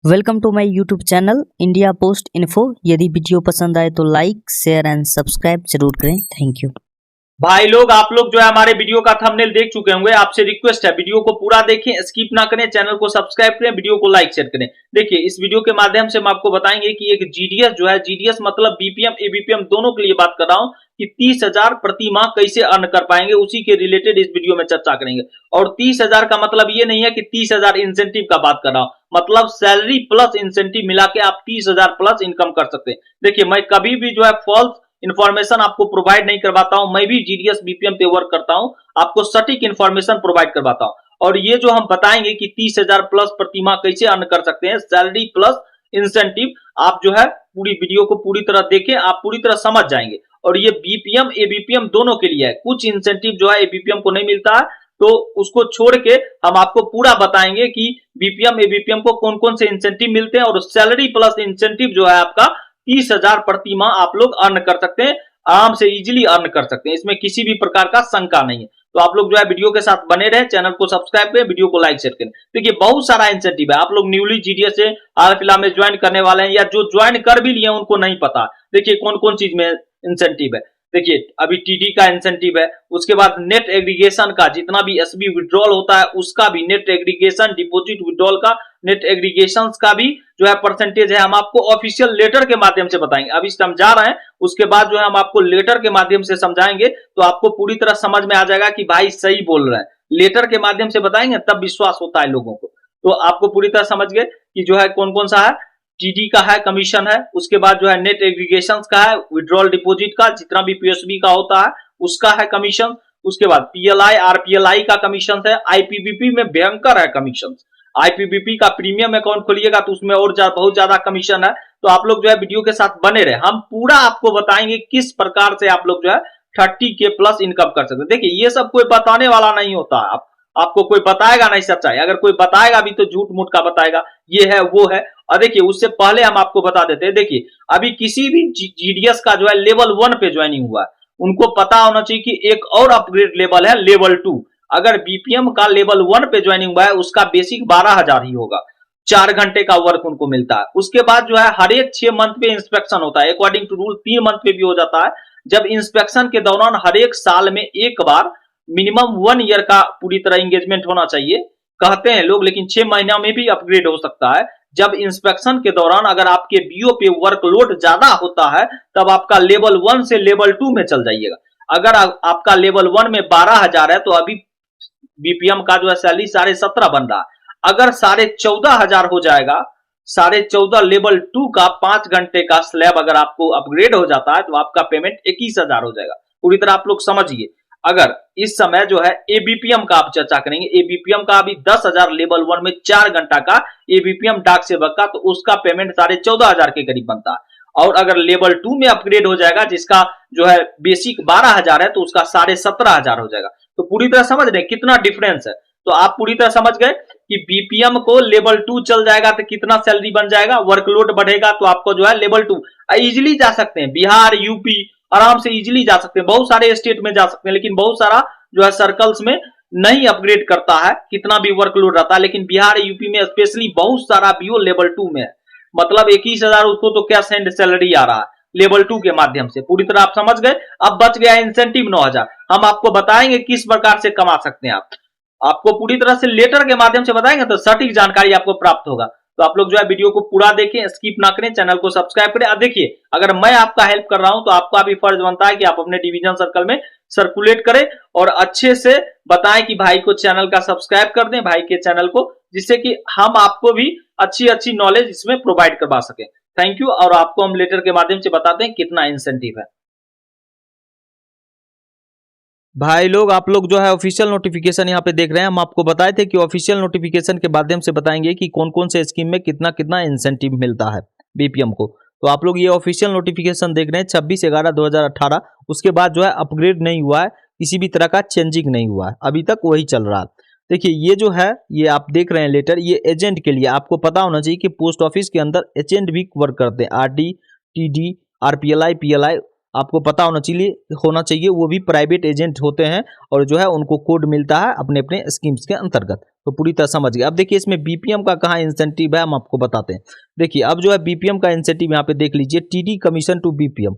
Welcome to my YouTube channel India post info. यदि video पसंद आए तो लाइक शेयर एंड सब्सक्राइब जरूर करें। Thank you. भाई लोग आप लोग जो है हमारे वीडियो का थंबनेल देख चुके होंगे। आपसे रिक्वेस्ट है वीडियो को पूरा देखें, स्किप ना करें, चैनल को सब्सक्राइब करें, वीडियो को लाइक शेयर करें। देखिए इस वीडियो के माध्यम से हम आपको बताएंगे कि एक जीडीएस जो है, जीडीएस मतलब बीपीएम एबीपीएम दोनों के लिए बात कर रहा हूं कि 30,000 प्रति माह कैसे अर्न कर पाएंगे, उसी के रिलेटेड इस वीडियो में चर्चा करेंगे। और 30,000 का मतलब ये नहीं है कि 30,000 इंसेंटिव का बात कर रहा हूं, मतलब सैलरी प्लस इंसेंटिव मिला के आप 30,000 प्लस इनकम कर सकते हैं। देखिए मैं कभी भी जो है फॉल्स इंफॉर्मेशन आपको प्रोवाइड नहीं करवाता हूं। मैं भी जीडीएस बीपीएम पे वर्क करता हूं, आपको सटीक इंफॉर्मेशन प्रोवाइड करवाता हूं। और ये जो हम बताएंगे कि 30,000 प्लस प्रति माह कैसे अर्न कर सकते हैं, सैलरी प्लस इंसेंटिव, आप जो है पूरी वीडियो को पूरी तरह देखें, आप पूरी तरह समझ जाएंगे। और ये बीपीएम एबीपीएम दोनों के लिए है। कुछ इंसेंटिव जो है एबीपीएम को नहीं मिलता है, तो उसको छोड़ के हम आपको पूरा बताएंगे कि बीपीएम एबीपीएम को कौन कौन से इंसेंटिव मिलते हैं। और सैलरी प्लस इंसेंटिव जो है आपका 30,000 प्रति माह आप लोग अर्न कर सकते हैं, आराम से इजीली अर्न कर सकते हैं। इसमें किसी भी प्रकार का शंका नहीं है। तो आप लोग जो है वीडियो के साथ बने रहे, चैनल को सब्सक्राइब करें, वीडियो को लाइक शेयर करें। देखिए बहुत सारा इंसेंटिव है। आप लोग न्यूली जीडीएस से हाल फिलहाल में ज्वाइन करने वाले हैं या जो ज्वाइन कर भी लिए उनको नहीं पता। देखिए कौन कौन चीज में इंसेंटिव है। देखिए अभी टीडी का इंसेंटिव है, उसके बाद नेट एग्रीगेशन का, जितना भी एसबी विड्रॉल होता है उसका भी, नेट एग्रीगेशन डिपॉजिट विड्रॉल का, नेट एग्रीगेशन का भी जो है परसेंटेज है, हम आपको ऑफिशियल लेटर के माध्यम से बताएंगे। अभी समझा रहे हैं, उसके बाद जो है हम आपको लेटर के माध्यम से समझाएंगे, तो आपको पूरी तरह समझ में आ जाएगा कि भाई सही बोल रहे हैं। लेटर के माध्यम से बताएंगे तब विश्वास होता है लोगों को। तो आपको पूरी तरह समझ गए कि जो है कौन कौन सा है। टीडी का है, कमीशन है, उसके बाद जो है नेट एग्रीगेशन का है, विड्रॉल डिपॉजिट का, जितना भी पीएसबी का होता है उसका है कमीशन। उसके बाद पीएलआई आरपीएलआई का कमीशन है। आईपीबीपी में भयंकर है कमीशन। आईपीबीपी का प्रीमियम अकाउंट खोलिएगा तो उसमें और बहुत ज्यादा कमीशन है। तो आप लोग जो है वीडियो के साथ बने रहे, हम पूरा आपको बताएंगे किस प्रकार से आप लोग जो है 30K प्लस इनकम कर सकते हैं। देखिए ये सब कोई बताने वाला नहीं होता है, आपको कोई बताएगा नहीं सच्चाई। अगर कोई बताएगा भी तो झूठ मूठ का बताएगा, ये है वो है। और देखिए उससे पहले हम आपको बता देते हैं, देखिए अभी किसी भी जीडीएस का जो है लेवल 1 पे ज्वाइनिंग हुआ है, उनको पता होना चाहिए कि एक और अपग्रेड लेवल है लेवल 2। अगर बीपीएम का लेवल 1 पे ज्वाइनिंग हुआ है उसका बेसिक 12,000 ही होगा, 4 घंटे का वर्क उनको मिलता है। उसके बाद जो है हर एक 6 मंथ पे इंस्पेक्शन होता है, अकॉर्डिंग टू रूल 3 मंथ पे भी हो जाता है। जब इंस्पेक्शन के दौरान हर एक साल में एक बार मिनिमम 1 ईयर का पूरी तरह एंगेजमेंट होना चाहिए कहते हैं लोग, लेकिन 6 महीना में भी अपग्रेड हो सकता है। जब इंस्पेक्शन के दौरान अगर आपके बीओ पे वर्कलोड ज्यादा होता है तब आपका लेवल 1 से लेवल 2 में चल जाइएगा। अगर आपका लेवल 1 में 12,000 है तो अभी बीपीएम का जो है सैलरी 17.5 बन रहा है। अगर 14,500 हो जाएगा, 14.5 लेवल 2 का 5 घंटे का स्लैब अगर आपको अपग्रेड हो जाता है तो आपका पेमेंट 21,000 हो जाएगा। पूरी तरह आप लोग समझिए। अगर इस समय जो है एबीपीएम का आप चर्चा करेंगे, एबीपीएम का अभी 10,000 लेवल 1 में 4 घंटा का एबीपीएम डाक सेवक का, तो उसका पेमेंट 14,500 के करीब बनता है। और अगर लेवल 2 में अपग्रेड हो जाएगा, जिसका जो है बेसिक 12,000 है, तो उसका 17,500 हो जाएगा। तो पूरी तरह समझ रहे कितना डिफरेंस है। तो आप पूरी तरह समझ गए कि बीपीएम को लेवल 2 चल जाएगा तो कितना सैलरी बन जाएगा, वर्कलोड बढ़ेगा तो आपको जो है लेवल 2 इजिली जा सकते हैं। बिहार यूपी आराम से इजिली जा सकते हैं, बहुत सारे स्टेट में जा सकते हैं, लेकिन बहुत सारा जो है सर्कल्स में नहीं अपग्रेड करता है कितना भी वर्कलोड रहता है। लेकिन बिहार यूपी में स्पेशली बहुत सारा बीओ लेवल 2 में है, मतलब 21,000 उसको तो क्या सेंड सैलरी आ रहा है लेवल 2 के माध्यम से। पूरी तरह आप समझ गए। अब बच गया इंसेंटिव 9,000। हम आपको बताएंगे किस प्रकार से कमा सकते हैं। आपको पूरी तरह से लेटर के माध्यम से बताएंगे तो सटीक जानकारी आपको प्राप्त होगा। तो आप लोग जो है वीडियो को पूरा देखें, स्किप ना करें, चैनल को सब्सक्राइब करें। अब देखिए अगर मैं आपका हेल्प कर रहा हूं तो आपका भी फर्ज बनता है कि आप अपने डिवीजन सर्कल में सर्कुलेट करें और अच्छे से बताएं कि भाई को चैनल का सब्सक्राइब कर दें, भाई के चैनल को, जिससे कि हम आपको भी अच्छी अच्छी नॉलेज इसमें प्रोवाइड करवा सके। Thank you. और आपको हम लेटर के माध्यम से बताते हैं कितना इंसेंटिव है। भाई लोग आप लोग जो है ऑफिशियल नोटिफिकेशन यहाँ पे देख रहे हैं। हम आपको बताए थे कि ऑफिशियल नोटिफिकेशन के माध्यम से बताएंगे कि कौन कौन से स्कीम में कितना कितना इंसेंटिव मिलता है बीपीएम को। तो आप लोग ये ऑफिशियल नोटिफिकेशन देख रहे हैं 26/11/2018। उसके बाद जो है अपग्रेड नहीं हुआ है, किसी भी तरह का चेंजिंग नहीं हुआ है, अभी तक वही चल रहा है। देखिए ये जो है ये आप देख रहे हैं लेटर, ये एजेंट के लिए। आपको पता होना चाहिए कि पोस्ट ऑफिस के अंदर एजेंट भी वर्क करते हैं, आरडी टीडी आरपीएलआई पीएलआई आपको पता होना चाहिए वो भी प्राइवेट एजेंट होते हैं और जो है उनको कोड मिलता है अपने अपने स्कीम्स के अंतर्गत। तो पूरी तरह समझ गए। अब देखिए इसमें बीपीएम का कहाँ इंसेंटिव है हम आपको बताते हैं। देखिए अब जो है बीपीएम का इंसेंटिव यहाँ पे देख लीजिए, TD commission to BPM,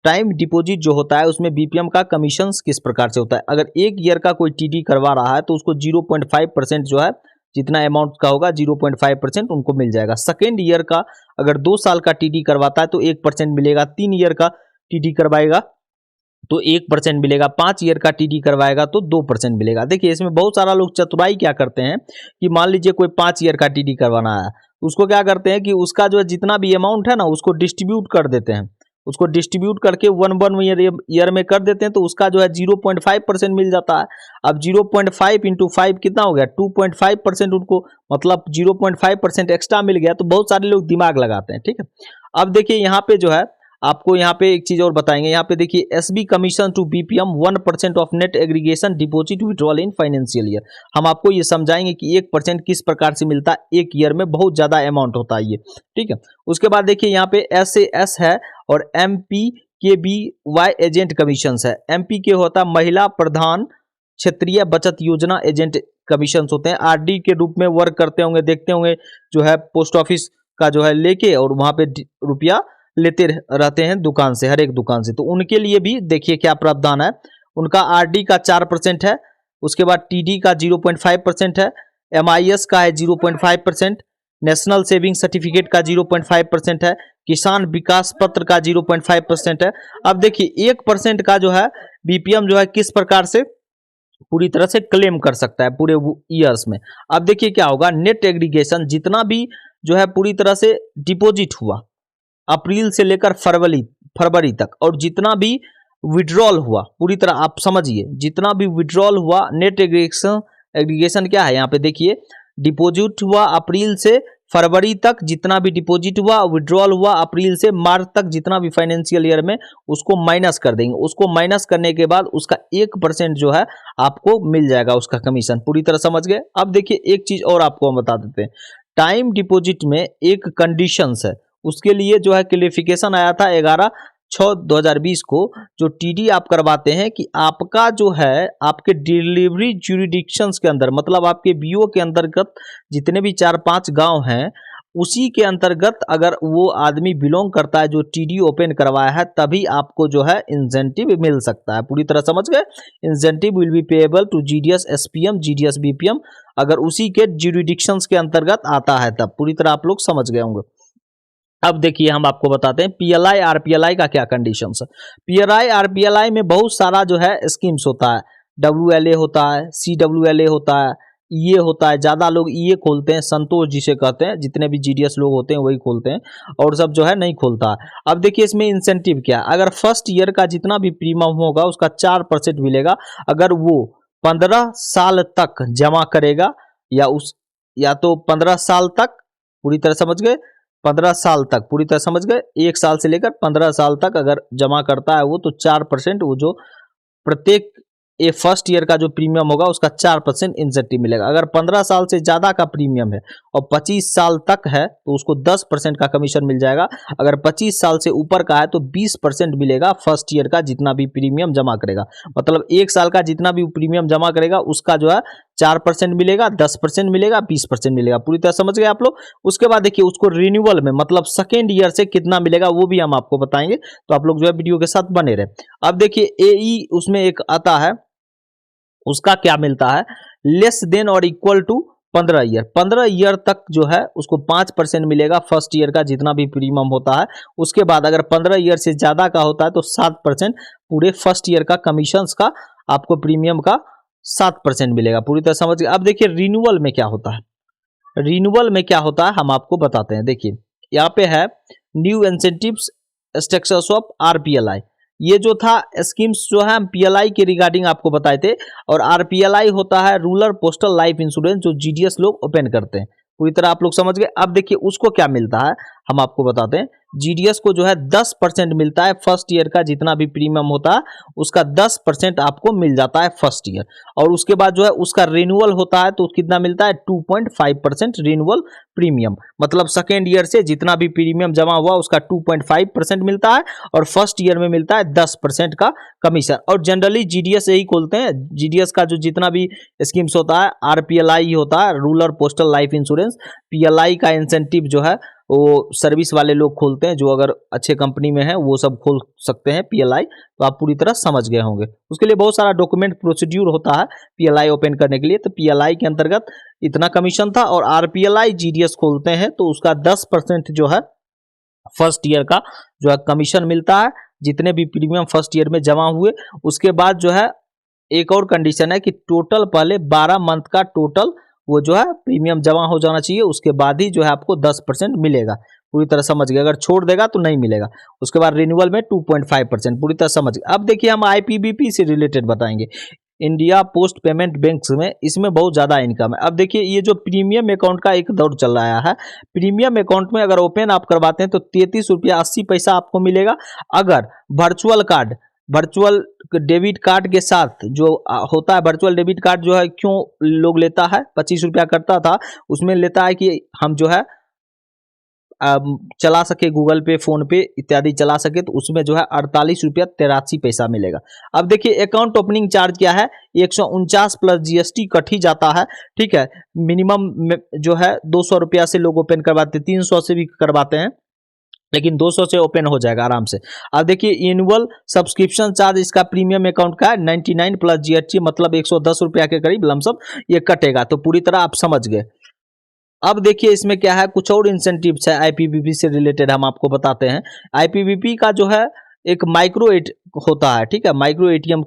time deposit जो होता है उसमें बीपीएम का कमीशन किस प्रकार से होता है। अगर 1 ईयर का कोई टीडी करवा रहा है तो उसको 0.5% जो है जितना अमाउंट का होगा 0.5% उनको मिल जाएगा। सेकेंड ईयर का अगर 2 साल का टीडी करवाता है तो 1% मिलेगा, 3 ईयर का टीडी करवाएगा तो 1% मिलेगा, 5 ईयर का टीडी करवाएगा तो 2% मिलेगा। देखिए इसमें बहुत सारा लोग चतुराई क्या करते हैं कि मान लीजिए कोई 5 ईयर का टीडी करवाना है, उसको क्या करते हैं कि उसका जो है जितना भी अमाउंट है ना उसको डिस्ट्रीब्यूट कर देते हैं, उसको डिस्ट्रीब्यूट करके 1 ईयर में कर देते हैं तो उसका जो है 0.5% मिल जाता है। अब 0.5 इंटू 5 कितना हो गया, 2.5% उनको मतलब 0.5% एक्स्ट्रा मिल गया। तो बहुत सारे लोग दिमाग लगाते हैं, ठीक है। अब देखिए यहाँ पे जो है आपको यहाँ पे एक चीज और बताएंगे, यहाँ पे देखिए SB commission to BPM 1% of net aggregation deposit withdrawal in financial year. हम आपको ये समझाएंगे कि 1% किस प्रकार से मिलता है, एक ईयर में बहुत ज्यादा अमाउंट होता है ये, ठीक है। उसके बाद देखिए यहाँ पे एसएएस है और एमपीकेबीवाई एजेंट कमीशन है। एमपीके होता है महिला प्रधान क्षेत्रीय बचत योजना एजेंट कमीशन होते हैं, आरडी के रूप में वर्क करते होंगे, देखते होंगे जो है पोस्ट ऑफिस का जो है लेके और वहां पे रुपया लेते रहते हैं दुकान से, हर एक दुकान से। तो उनके लिए भी देखिए क्या प्रावधान है, उनका आरडी का 4% है, उसके बाद टीडी का 0.5% है, एमआईएस का है 0.5%, नेशनल सेविंग सर्टिफिकेट का 0.5% है, किसान विकास पत्र का 0.5% है। अब देखिए 1% का जो है बीपीएम जो है किस प्रकार से पूरी तरह से क्लेम कर सकता है पूरे ईयर्स में। अब देखिए क्या होगा, नेट एग्रीगेशन जितना भी जो है पूरी तरह से डिपॉजिट हुआ अप्रैल से लेकर फरवरी तक, और जितना भी विड्रॉल हुआ पूरी तरह आप समझिए, जितना भी विड्रॉल हुआ नेट एग्रीगेशन क्या है यहाँ पे देखिए, डिपॉजिट हुआ अप्रैल से फरवरी तक, जितना भी डिपॉजिट हुआ विड्रॉल हुआ अप्रैल से मार्च तक, जितना भी फाइनेंशियल ईयर में उसको माइनस कर देंगे। उसको माइनस करने के बाद उसका 1% जो है आपको मिल जाएगा उसका कमीशन। पूरी तरह समझ गए। अब देखिए एक चीज और आपको हम बता देते हैं, टाइम डिपॉजिट में एक कंडीशंस है, उसके लिए जो है क्लेरिफिकेशन आया था 11/6/2020 को। जो टीडी आप करवाते हैं कि आपका जो है आपके डिलीवरी ज्यूरिडिक्शंस के अंदर, मतलब आपके बीओ के अंतर्गत जितने भी 4-5 गांव हैं उसी के अंतर्गत अगर वो आदमी बिलोंग करता है जो टीडी ओपन करवाया है, तभी आपको जो है इंसेंटिव मिल सकता है। पूरी तरह समझ गए। Incentive will be payable to GDS SPM GDS BPM, अगर उसी के ज्यूरिडिक्शंस के अंतर्गत आता है तब। पूरी तरह आप लोग समझ गए होंगे। अब देखिए हम आपको बताते हैं पीएलआई आरपीएलआई का क्या कंडीशंस है। पीएलआई आरपीएलआई में बहुत सारा जो है स्कीम्स होता है, डब्ल्यूएलए होता है, सीडब्ल्यूएलए होता है, ईए होता है। ज्यादा लोग ईए खोलते हैं, संतोष जिसे कहते हैं, जितने भी जीडीएस लोग होते हैं वही खोलते हैं, और सब जो है नहीं खोलता है। अब देखिए इसमें इंसेंटिव क्या है, अगर फर्स्ट ईयर का जितना भी प्रीमियम होगा उसका 4% मिलेगा अगर वो 15 साल तक जमा करेगा, या तो 15 साल तक, पूरी तरह समझ गए, 15 साल तक पूरी तरह समझ गए, 1 साल से लेकर 15 साल तक अगर जमा करता है वो, तो 4% वो जो प्रत्येक ये फर्स्ट ईयर का जो प्रीमियम होगा उसका 4% इंसेंटिव मिलेगा। अगर 15 साल से ज्यादा का प्रीमियम है और 25 साल तक है तो उसको 10% का कमीशन मिल जाएगा। अगर 25 साल से ऊपर का है तो 20% मिलेगा फर्स्ट ईयर का जितना भी प्रीमियम जमा करेगा। मतलब 1 साल का जितना भी प्रीमियम जमा करेगा उसका जो है 4% मिलेगा, 10% मिलेगा, 20% मिलेगा। पूरी तरह समझ गए आप लोग। उसके बाद देखिए उसको रिन्यूअल में मतलब सेकेंड ईयर से कितना मिलेगा वो भी हम आपको बताएंगे, तो आप लोग जो है वीडियो के साथ बने रहे। अब देखिए एई उसमें एक आता है, उसका क्या मिलता है, लेस देन और इक्वल टू 15 ईयर। 15 ईयर तक जो है उसको 5% मिलेगा फर्स्ट ईयर का जितना भी प्रीमियम होता है। उसके बाद अगर 15 ईयर से ज्यादा का होता है तो 7% पूरे फर्स्ट ईयर का कमीशंस का आपको प्रीमियम का 7% मिलेगा। पूरी तरह समझिए। अब देखिए रिन्यूअल में क्या होता है, रिन्यूअल में क्या होता है हम आपको बताते हैं। देखिए यहाँ पे है new incentives structures of RPLI. ये जो था स्कीम्स जो है हम पीएलआई के रिगार्डिंग आपको बताए थे, और आरपीएलआई होता है रूरल पोस्टल लाइफ इंश्योरेंस जो जीडीएस लोग ओपन करते हैं। पूरी तरह आप लोग समझ गए। अब देखिए उसको क्या मिलता है हम आपको बताते हैं। जीडीएस को जो है 10% मिलता है फर्स्ट ईयर का, जितना भी प्रीमियम होता है उसका 10% आपको मिल जाता है फर्स्ट ईयर। और उसके बाद जो है उसका रिन्यूअल होता है तो कितना मिलता है 2.5% रिन्यूअल प्रीमियम, मतलब सेकेंड ईयर से जितना भी प्रीमियम जमा हुआ उसका 2.5% मिलता है और फर्स्ट ईयर में मिलता है 10% का कमीशन। और जनरली जीडीएस यही खोलते हैं, जीडीएस का जो जितना भी स्कीम्स होता है, आरपीएलआई होता है, rural postal life insurance, PLI का इंसेंटिव जो है वो सर्विस वाले लोग खोलते हैं, जो अगर अच्छे कंपनी में है वो सब खोल सकते हैं पीएलआई। तो आप पूरी तरह समझ गए होंगे। उसके लिए बहुत सारा डॉक्यूमेंट प्रोसीड्यूर होता है पीएलआई ओपन करने के लिए। तो पीएलआई के अंतर्गत इतना कमीशन था और आरपीएलआई जीडीएस खोलते हैं तो उसका 10% जो है फर्स्ट ईयर का जो है कमीशन मिलता है, जितने भी प्रीमियम फर्स्ट ईयर में जमा हुए। उसके बाद जो है एक और कंडीशन है कि टोटल पहले 12 मंथ का टोटल वो जो है प्रीमियम जमा हो जाना चाहिए, उसके बाद ही जो है आपको 10% मिलेगा। पूरी तरह समझ गए, अगर छोड़ देगा तो नहीं मिलेगा। उसके बाद रिन्यूअल में 2.5%, पूरी तरह समझ गए। अब देखिए हम आईपीबीपी से रिलेटेड बताएंगे, इंडिया पोस्ट पेमेंट बैंक में, इसमें बहुत ज़्यादा इनकम है। अब देखिए ये जो प्रीमियम अकाउंट का एक दौर चल रहा है, प्रीमियम अकाउंट में अगर ओपन आप करवाते हैं तो 33 रुपया 80 पैसा आपको मिलेगा। अगर वर्चुअल डेबिट कार्ड के साथ जो होता है, वर्चुअल डेबिट कार्ड जो है क्यों लोग लेता है, 25 रुपया करता था, उसमें लेता है कि हम जो है चला सके, गूगल पे, फोन पे इत्यादि चला सके, तो उसमें जो है 48 रुपया 83 पैसा मिलेगा। अब देखिए अकाउंट ओपनिंग चार्ज क्या है, 149 प्लस जीएसटी कट ही जाता है, ठीक है। मिनिमम जो है 200 रुपया से लोग ओपन करवाते हैं, 300 से भी करवाते हैं, लेकिन 200 से ओपन हो जाएगा आराम से। अब देखिए एनुअल सब्सक्रिप्शन चार्ज इसका प्रीमियम अकाउंट का 99 प्लस जीएसटी, मतलब 110 रुपया के करीब लमसम ये कटेगा। तो पूरी तरह आप समझ गए। अब देखिए इसमें क्या है, कुछ और इंसेंटिव्स है आईपीबीपी से रिलेटेड, हम आपको बताते हैं। आईपीबीपी का जो है एक माइक्रो होता है, ठीक है, माइक्रो एटीएम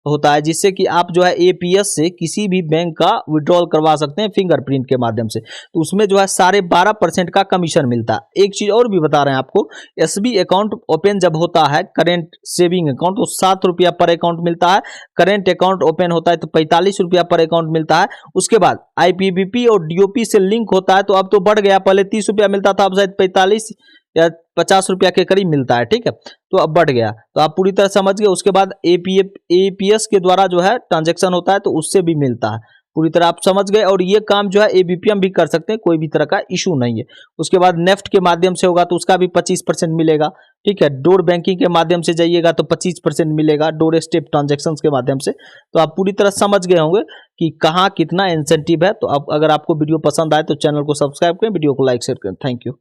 होता है, जिससे कि आप जो है एपीएस से किसी भी बैंक का विड्रॉल करवा सकते हैं फिंगरप्रिंट के माध्यम से। तो उसमें जो है 12.5% का कमीशन मिलता है। एक चीज और भी बता रहे हैं आपको, एसबी अकाउंट ओपन जब होता है, करेंट सेविंग अकाउंट, तो 7 रुपया पर अकाउंट मिलता है। करेंट अकाउंट ओपन होता है तो 45 रुपया पर अकाउंट मिलता है। उसके बाद आईपीबीपी और डीओपी से लिंक होता है तो अब तो बढ़ गया, पहले 30 रुपया मिलता था, अब शायद 45 या 50 रुपया के करीब मिलता है, ठीक है, तो अब बढ़ गया। तो आप पूरी तरह समझ गए। उसके बाद एपीएस के द्वारा जो है ट्रांजैक्शन होता है तो उससे भी मिलता है, पूरी तरह आप समझ गए। और ये काम जो है एबीपीएम भी कर सकते हैं, कोई भी तरह का इशू नहीं है। उसके बाद नेफ्ट के माध्यम से होगा तो उसका भी 25% मिलेगा, ठीक है। डोर बैंकिंग के माध्यम से जाइएगा तो 25% मिलेगा, डोर स्टेप ट्रांजैक्शन के माध्यम से। तो आप पूरी तरह समझ गए होंगे कि कहाँ कितना इंसेंटिव है। तो अब अगर आपको वीडियो पसंद आए तो चैनल को सब्सक्राइब करें, वीडियो को लाइक शेयर करें। Thank you.